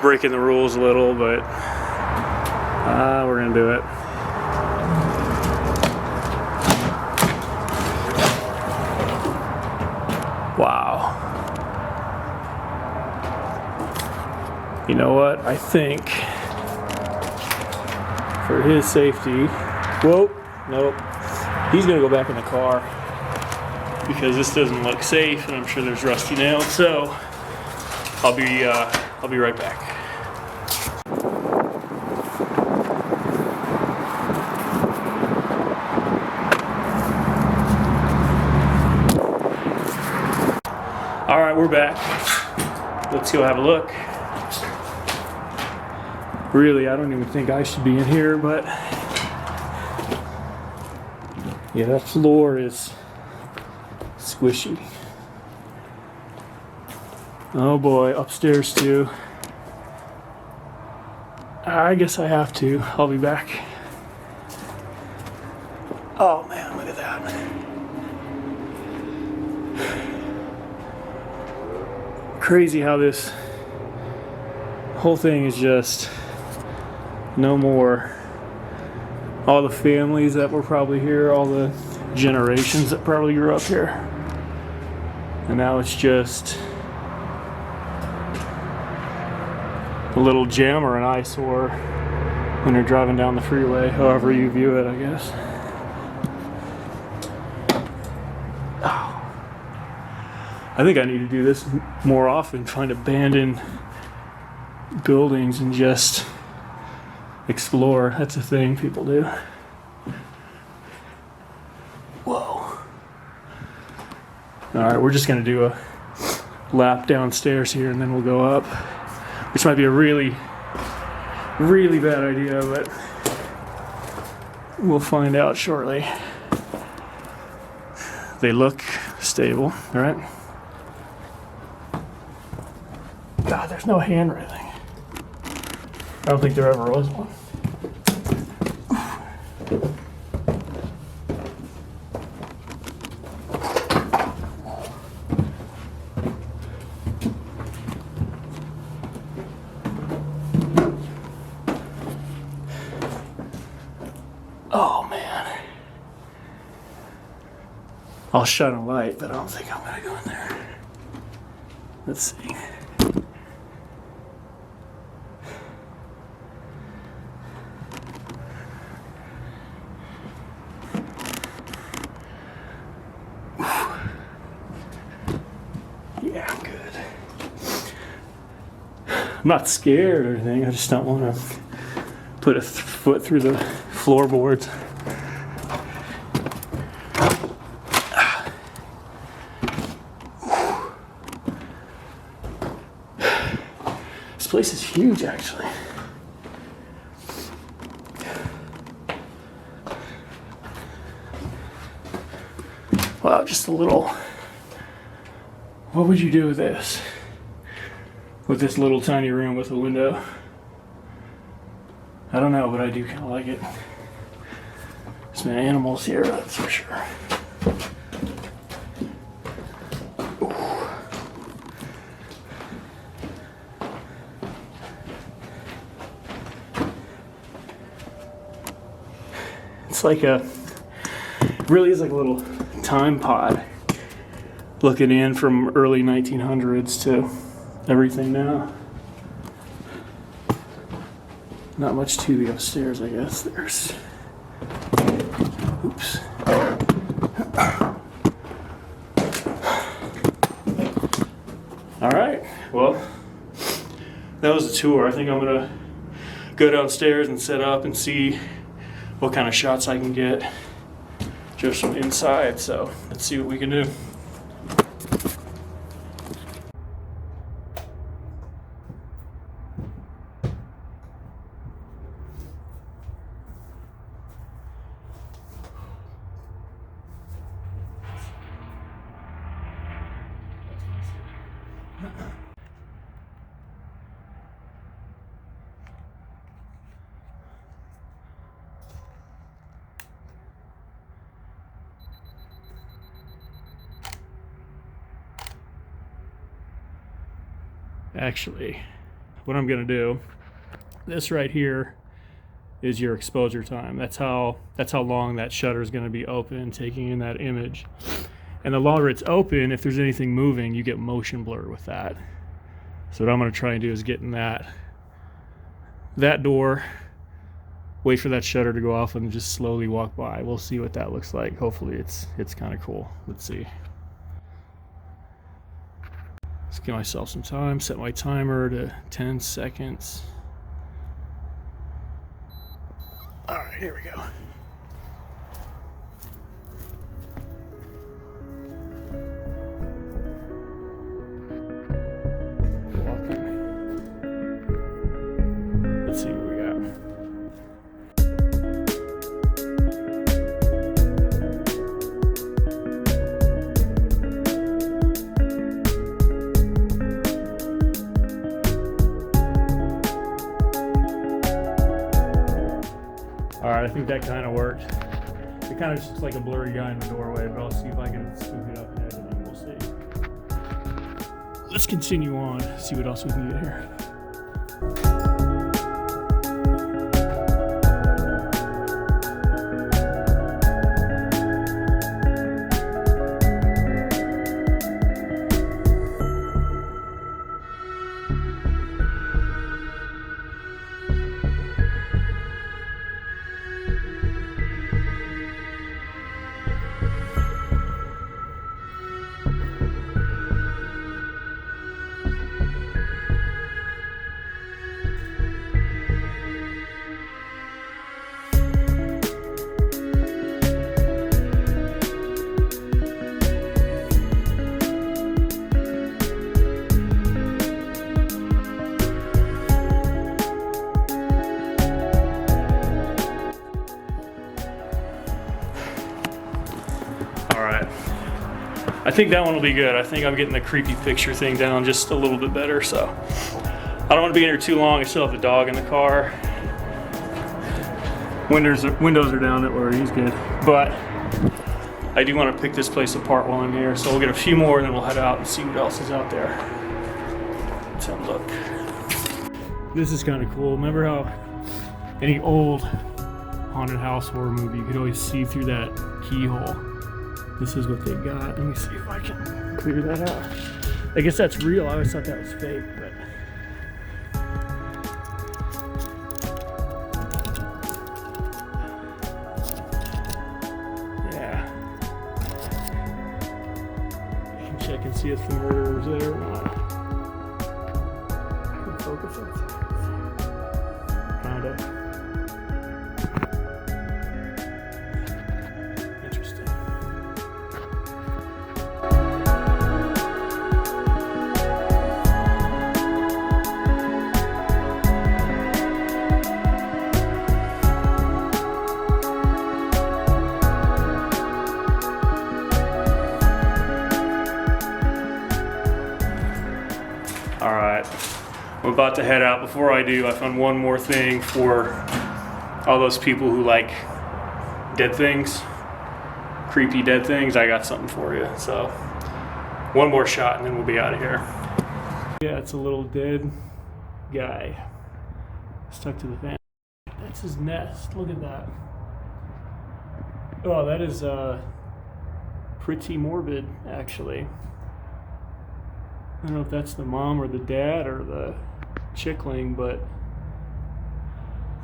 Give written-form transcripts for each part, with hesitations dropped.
breaking the rules a little, but we're gonna do it. Wow. You know what? I think for his safety, whoa, nope. He's gonna go back in the car because this doesn't look safe, and I'm sure there's rusty nails. So I'll be right back. All right, we're back. Let's go have a look. Really, I don't even think I should be in here, but yeah, that floor is squishy. Oh boy, upstairs too. I guess I have to. I'll be back. Oh man, look at that. Crazy how this whole thing is just no more. All the families that were probably here, all the generations that probably grew up here. And now it's just a little gem or an eyesore when you're driving down the freeway, however you view it, I guess. Oh. I think I need to do this more often, find abandoned buildings and just explore. That's a thing people do. Whoa. Alright, we're just gonna do a lap downstairs here and then we'll go up. Which might be a really, really bad idea, but we'll find out shortly. They look stable, alright? God, there's no handwriting. I don't think there ever was one. Oh man. I'll shine a light, but I don't think I'm gonna go in there. Let's see. Yeah, I'm good. I'm not scared or anything. I just don't want to put a foot through the floorboards. This place is huge, actually. Wow, just a little. What would you do with this? With this little tiny room with a window? I don't know, but I do kind of like it. There's some animals here, that's for sure. Ooh. It's like a, it really is like a little time pod. Looking in from early 1900s to everything now. Not much to the upstairs, I guess. There's, oops. All right, well, that was the tour. I think I'm gonna go downstairs and set up and see what kind of shots I can get just from inside. So let's see what we can do. Actually, what I'm gonna do, this right here is your exposure time. That's how long that shutter is gonna be open, taking in that image. And the longer it's open, if there's anything moving, you get motion blur with that. So what I'm gonna try and do is get in that door, wait for that shutter to go off, and just slowly walk by. We'll see what that looks like. Hopefully it's kind of cool. Let's see. Let's give myself some time, set my timer to 10 seconds. All right, here we go. Let's see what we got. All right, I think that kind of worked. It kind of just looks like a blurry guy in the doorway, but I'll see if I can scoop it up and editing. We'll see. Let's continue on, see what else we can get here. I think that one will be good. I think I'm getting the creepy picture thing down just a little bit better, so. I don't want to be in here too long. I still have the dog in the car. Windows are down, don't worry, he's good. But I do want to pick this place apart while I'm here, so we'll get a few more and then we'll head out and see what else is out there. Let's have a look. This is kind of cool. Remember how any old haunted house horror movie, you could always see through that keyhole. This is what they got. Let me see if I can clear that out. I guess that's real. I always thought that was fake, but. Yeah. You can check and see if the murderer was there or not. I can focus on it. Kinda. All right, I'm about to head out. Before I do, I found one more thing for all those people who like dead things, creepy dead things. I got something for you. So one more shot and then we'll be out of here. Yeah, it's a little dead guy stuck to the fan. That's his nest. Look at that. Oh, that is pretty morbid, actually. I don't know if that's the mom or the dad or the chickling, but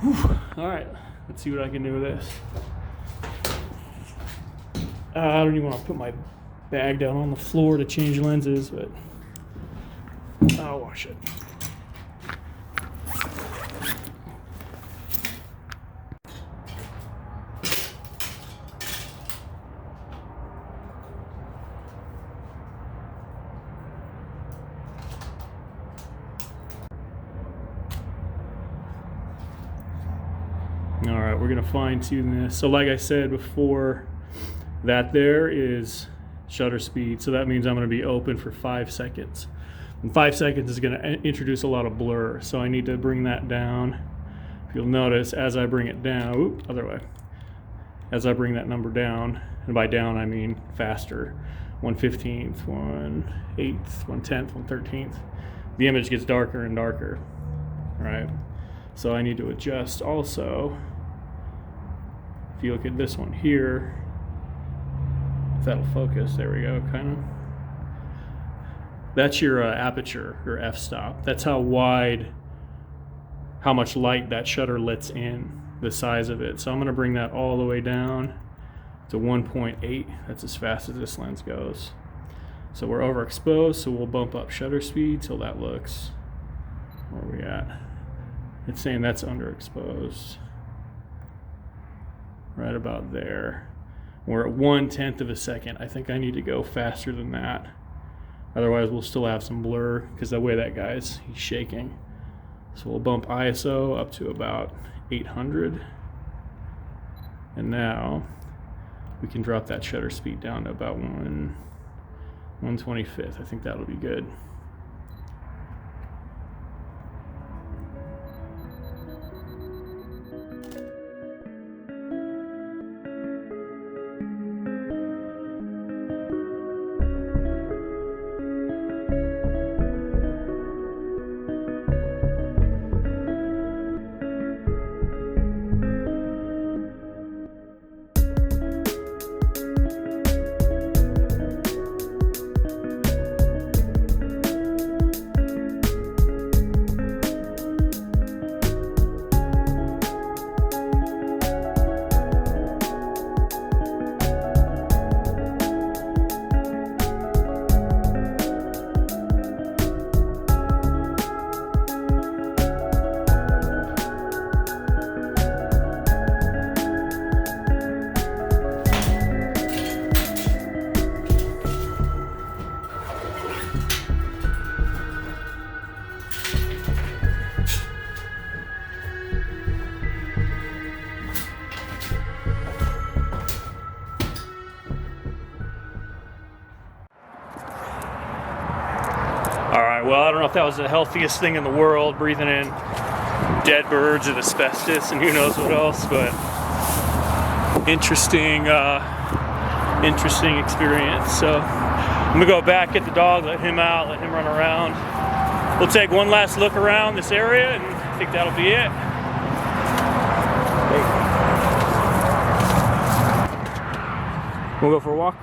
whew. All right, let's see what I can do with this. I don't even want to put my bag down on the floor to change lenses, but I'll wash it. All right, we're gonna fine tune this. So like I said before, that there is shutter speed. So that means I'm gonna be open for 5 seconds. And 5 seconds is gonna introduce a lot of blur. So I need to bring that down. If you'll notice, as I bring it down, other way. As I bring that number down, and by down I mean faster, 1/15th, 1/8th, 1/10th, 1/13th, the image gets darker and darker. right? So I need to adjust also. If you look at this one here, if that'll focus, there we go, kind of. That's your aperture, your f-stop. That's how wide, how much light that shutter lets in, the size of it. So I'm gonna bring that all the way down to 1.8. That's as fast as this lens goes. So we're overexposed, so we'll bump up shutter speed till that looks, where are we at? It's saying that's underexposed. Right about there. We're at 1/10 of a second. I think I need to go faster than that. Otherwise we'll still have some blur because the way that he's shaking. So we'll bump ISO up to about 800. And now we can drop that shutter speed down to about 1/25. I think that'll be good. Well, I don't know if that was the healthiest thing in the world, breathing in dead birds and asbestos and who knows what else, but interesting experience. So I'm gonna go back, get the dog, let him out, let him run around. We'll take one last look around this area and I think that'll be it. We'll go for a walk.